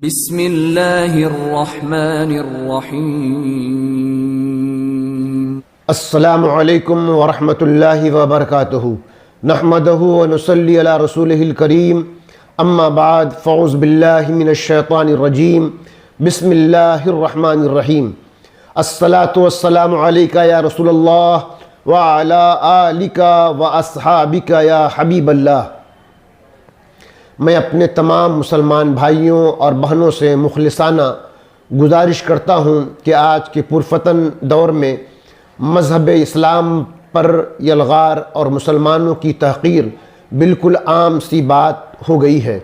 بسم اللہ الرحمن الرحیم۔ السلام علیکم ورحمۃ اللہ وبرکاتہ۔ نحمدہ ونصلی علی رسولہ الکریم، اما بعد فاعوذ باللہ من الشیطان الرجیم، بسم اللہ الرحمن الرحیم۔ الصلاۃ والسلام علیک یا رسول اللہ وعلی آلک واصحابک یا حبیب اللہ۔ میں اپنے تمام مسلمان بھائیوں اور بہنوں سے مخلصانہ گزارش کرتا ہوں کہ آج کے پرفتن دور میں مذہب اسلام پر یلغار اور مسلمانوں کی تحقیر بالکل عام سی بات ہو گئی ہے،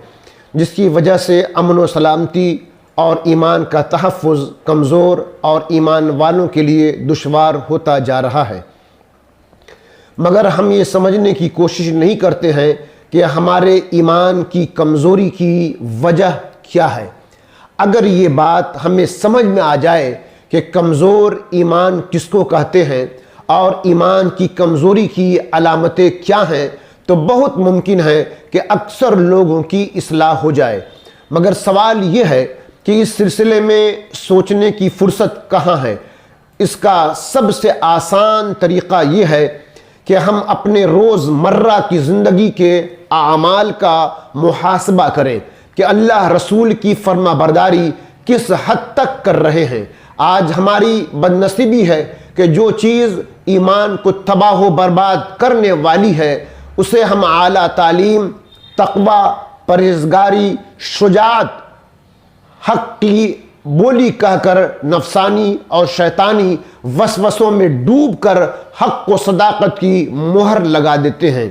جس کی وجہ سے امن و سلامتی اور ایمان کا تحفظ کمزور اور ایمان والوں کے لیے دشوار ہوتا جا رہا ہے۔ مگر ہم یہ سمجھنے کی کوشش نہیں کرتے ہیں کہ ہمارے ایمان کی کمزوری کی وجہ کیا ہے۔ اگر یہ بات ہمیں سمجھ میں آ جائے کہ کمزور ایمان کس کو کہتے ہیں اور ایمان کی کمزوری کی علامتیں کیا ہیں، تو بہت ممکن ہے کہ اکثر لوگوں کی اصلاح ہو جائے۔ مگر سوال یہ ہے کہ اس سلسلے میں سوچنے کی فرصت کہاں ہے؟ اس کا سب سے آسان طریقہ یہ ہے کہ ہم اپنے روزمرہ کی زندگی کے اعمال کا محاسبہ کریں کہ اللہ رسول کی فرما برداری کس حد تک کر رہے ہیں۔ آج ہماری بدنصیبی ہے کہ جو چیز ایمان کو تباہ و برباد کرنے والی ہے اسے ہم اعلیٰ تعلیم، تقوی، پرہیزگاری، شجاعت، حق کی بولی کہہ کر نفسانی اور شیطانی وسوسوں میں ڈوب کر حق و صداقت کی مہر لگا دیتے ہیں،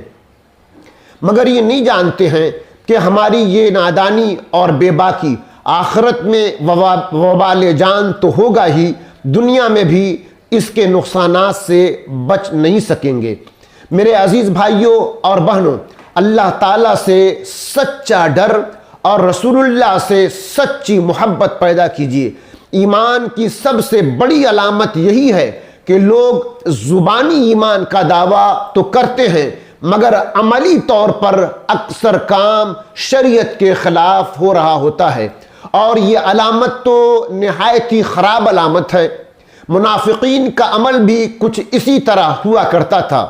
مگر یہ نہیں جانتے ہیں کہ ہماری یہ نادانی اور بے باکی آخرت میں وبال جان تو ہوگا ہی، دنیا میں بھی اس کے نقصانات سے بچ نہیں سکیں گے۔ میرے عزیز بھائیوں اور بہنوں، اللہ تعالیٰ سے سچا ڈر اور رسول اللہ سے سچی محبت پیدا کیجیے۔ ایمان کی سب سے بڑی علامت یہی ہے کہ لوگ زبانی ایمان کا دعویٰ تو کرتے ہیں مگر عملی طور پر اکثر کام شریعت کے خلاف ہو رہا ہوتا ہے، اور یہ علامت تو نہایت ہی خراب علامت ہے۔ منافقین کا عمل بھی کچھ اسی طرح ہوا کرتا تھا،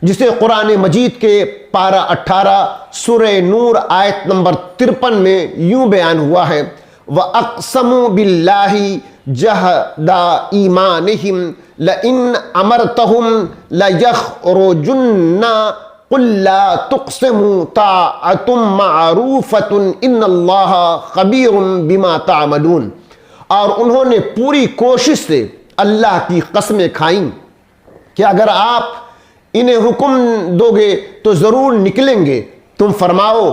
جسے قرآن مجید کے پارہ 18 سورہ نور آیت نمبر 53 میں یوں بیان ہوا ہے: وَأَقْسَمُوا بِاللَّهِ جَهْدَ إِيمَانِهِمْ لَإِنْ أَمَرْتَهُمْ لَيَخْرُجُنَّ قُلْ لَا تُقْسِمُوا طَاعَةٌ مَّعْرُوفَةٌ إِنَّ اللَّهَ خَبِيرٌ بِمَا تَعْمَلُونَ۔ اور انہوں نے پوری کوشش سے اللہ کی قسمیں کھائیں کہ اگر آپ انہیں حکم دو گے تو ضرور نکلیں گے، تم فرماؤ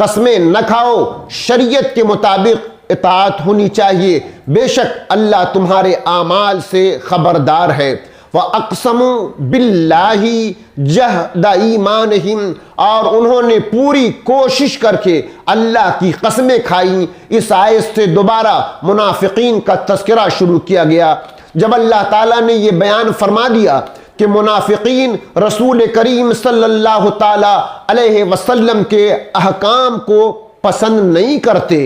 قسمیں نہ کھاؤ، شریعت کے مطابق اطاعت ہونی چاہیے، بے شک اللہ تمہارے اعمال سے خبردار ہے۔ وَأَقْسَمُوا بِاللَّهِ جَهْدَ إِيمَانِهِمْ، اور انہوں نے پوری کوشش کر کے اللہ کی قسمیں کھائیں۔ اس آیت سے دوبارہ منافقین کا تذکرہ شروع کیا گیا۔ جب اللہ تعالیٰ نے یہ بیان فرما دیا کہ منافقین رسول کریم صلی اللہ تعالی علیہ وسلم کے احکام کو پسند نہیں کرتے،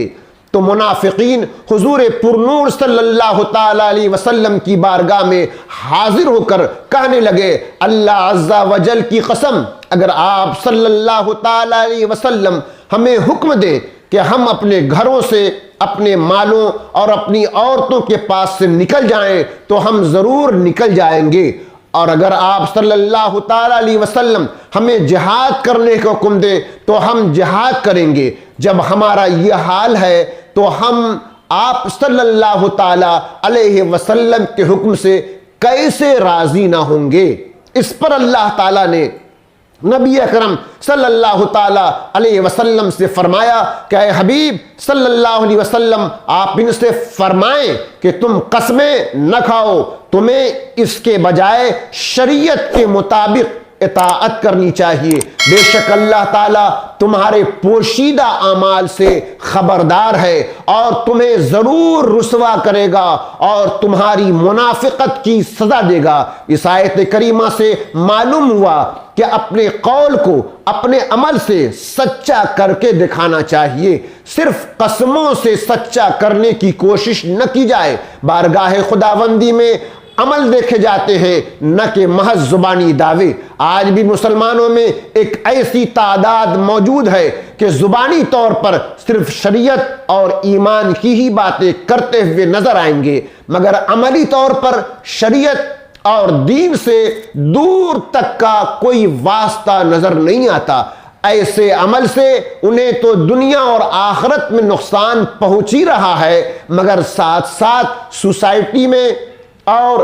تو منافقین حضور پرنور صلی اللہ تعالی علیہ وسلم کی بارگاہ میں حاضر ہو کر کہنے لگے: اللہ عز و جل کی قسم، اگر آپ صلی اللہ تعالی علیہ وسلم ہمیں حکم دیں کہ ہم اپنے گھروں سے، اپنے مالوں اور اپنی عورتوں کے پاس سے نکل جائیں تو ہم ضرور نکل جائیں گے، اور اگر آپ صلی اللہ تعالی علیہ وسلم ہمیں جہاد کرنے کا حکم دیں تو ہم جہاد کریں گے۔ جب ہمارا یہ حال ہے تو ہم آپ صلی اللہ تعالی علیہ وسلم کے حکم سے کیسے راضی نہ ہوں گے؟ اس پر اللہ تعالیٰ نے نبی اکرم صلی اللہ تعالی علیہ وسلم سے فرمایا کہ اے حبیب صلی اللہ علیہ وسلم، آپ ان سے فرمائیں کہ تم قسمیں نہ کھاؤ، تمہیں اس کے بجائے شریعت کے مطابق اطاعت کرنی چاہیے۔ بے شک اللہ تعالیٰ تمہارے پوشیدہ اعمال سے خبردار ہے اور تمہیں ضرور رسوا کرے گا اور تمہاری منافقت کی سزا دے گا۔ اس آیت کریمہ سے معلوم ہوا کہ اپنے قول کو اپنے عمل سے سچا کر کے دکھانا چاہیے، صرف قسموں سے سچا کرنے کی کوشش نہ کی جائے۔ بارگاہ خداوندی میں عمل دیکھے جاتے ہیں نہ کہ محض زبانی دعوے۔ آج بھی مسلمانوں میں ایک ایسی تعداد موجود ہے کہ زبانی طور پر صرف شریعت اور ایمان کی ہی باتیں کرتے ہوئے نظر آئیں گے، مگر عملی طور پر شریعت اور دین سے دور تک کا کوئی واسطہ نظر نہیں آتا۔ ایسے عمل سے انہیں تو دنیا اور آخرت میں نقصان پہنچ ہی رہا ہے، مگر ساتھ ساتھ سوسائٹی میں اور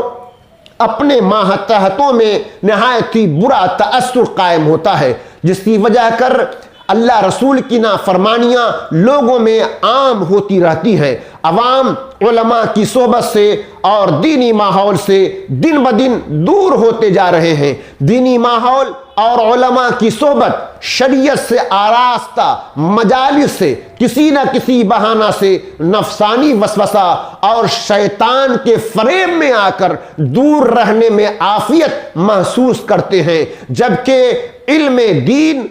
اپنے ماتحتوں میں نہایت ہی برا تأثر قائم ہوتا ہے، جس کی وجہ کر اللہ رسول کی نافرمانیاں لوگوں میں عام ہوتی رہتی ہیں۔ عوام علماء کی صحبت سے اور دینی ماحول سے دن بدن دور ہوتے جا رہے ہیں۔ دینی ماحول اور علماء کی صحبت شریعت سے آراستہ مجالس سے کسی نہ کسی بہانہ سے نفسانی وسوسہ اور شیطان کے فریب میں آ کر دور رہنے میں عافیت محسوس کرتے ہیں، جبکہ علم دین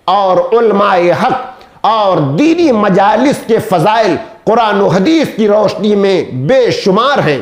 اور علماء حق اور دینی مجالس کے فضائل قرآن و حدیث کی روشنی میں بے شمار ہیں۔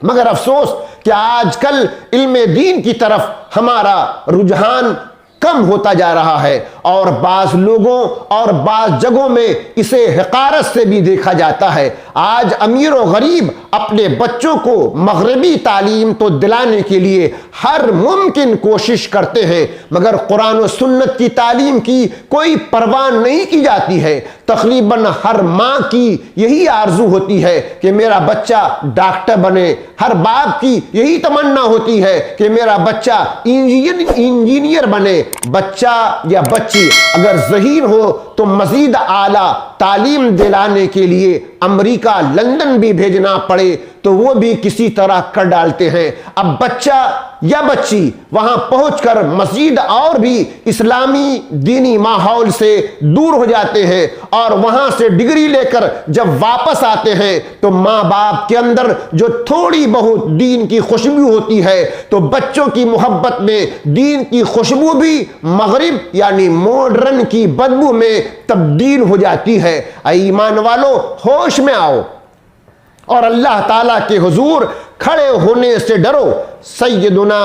مگر افسوس کہ آج کل علم دین کی طرف ہمارا رجحان کم ہوتا جا رہا ہے، اور بعض لوگوں اور بعض جگہوں میں اسے حقارت سے بھی دیکھا جاتا ہے۔ آج امیر و غریب اپنے بچوں کو مغربی تعلیم تو دلانے کے لیے ہر ممکن کوشش کرتے ہیں، مگر قرآن و سنت کی تعلیم کی کوئی پرواہ نہیں کی جاتی ہے۔ تقریباً ہر ماں کی یہی آرزو ہوتی ہے کہ میرا بچہ ڈاکٹر بنے، ہر باپ کی یہی تمنا ہوتی ہے کہ میرا بچہ انجینئر بنے۔ بچہ یا بچی اگر ذہین ہو تو مزید اعلیٰ تعلیم دلانے کے لیے امریکہ لندن بھی بھیجنا پڑے تو وہ بھی کسی طرح کر ڈالتے ہیں۔ اب بچہ یا بچی وہاں پہنچ کر مزید اور بھی اسلامی دینی ماحول سے دور ہو جاتے ہیں، اور وہاں سے ڈگری لے کر جب واپس آتے ہیں تو ماں باپ کے اندر جو تھوڑی بہت دین کی خوشبو ہوتی ہے تو بچوں کی محبت میں دین کی خوشبو بھی مغرب یعنی ماڈرن کی بدبو میں تبدیل ہو جاتی ہے۔ اے ایمان والو، ہوش میں آؤ اور اللہ تعالیٰ کے حضور کھڑے ہونے سے ڈرو۔ سیدنا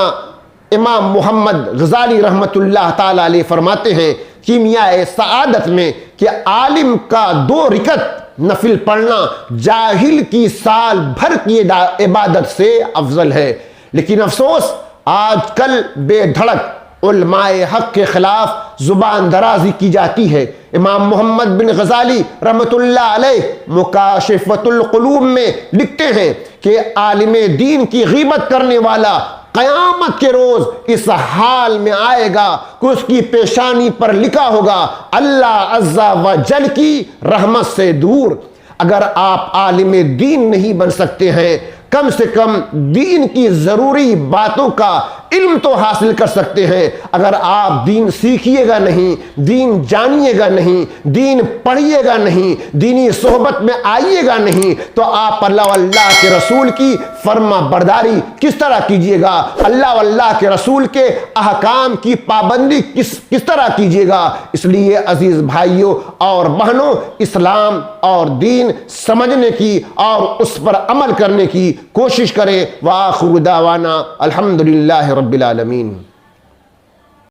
امام محمد غزالی رحمت اللہ تعالیٰ علیہ فرماتے ہیں کیمیاء سعادت میں کہ عالم کا 2 رکعت نفل پڑھنا جاہل کی سال بھر کی عبادت سے افضل ہے۔ لیکن افسوس آج کل بے دھڑک علماء حق کے خلاف زبان درازی کی جاتی ہے۔ امام محمد بن غزالی رحمت اللہ علیہ مکاشفۃ القلوب میں لکھتے ہیں کہ عالم دین کی غیبت کرنے والا قیامت کے روز اس حال میں آئے گا کہ اس کی پیشانی پر لکھا ہوگا اللہ عز و جل کی رحمت سے دور۔ اگر آپ عالم دین نہیں بن سکتے ہیں، کم سے کم دین کی ضروری باتوں کا علم تو حاصل کر سکتے ہیں۔ اگر آپ دین سیکھیے گا نہیں، دین جانیے گا نہیں، دین پڑھیے گا نہیں، دینی صحبت میں آئیے گا نہیں، تو آپ اللہ واللہ کے رسول کی فرما برداری کس طرح کیجیے گا؟ اللہ واللہ کے رسول کے احکام کی پابندی کس طرح کیجیے گا؟ اس لیے عزیز بھائیوں اور بہنوں، اسلام اور دین سمجھنے کی اور اس پر عمل کرنے کی کوشش کریں۔ وآخر دعوانا الحمدللہ رب العالمین۔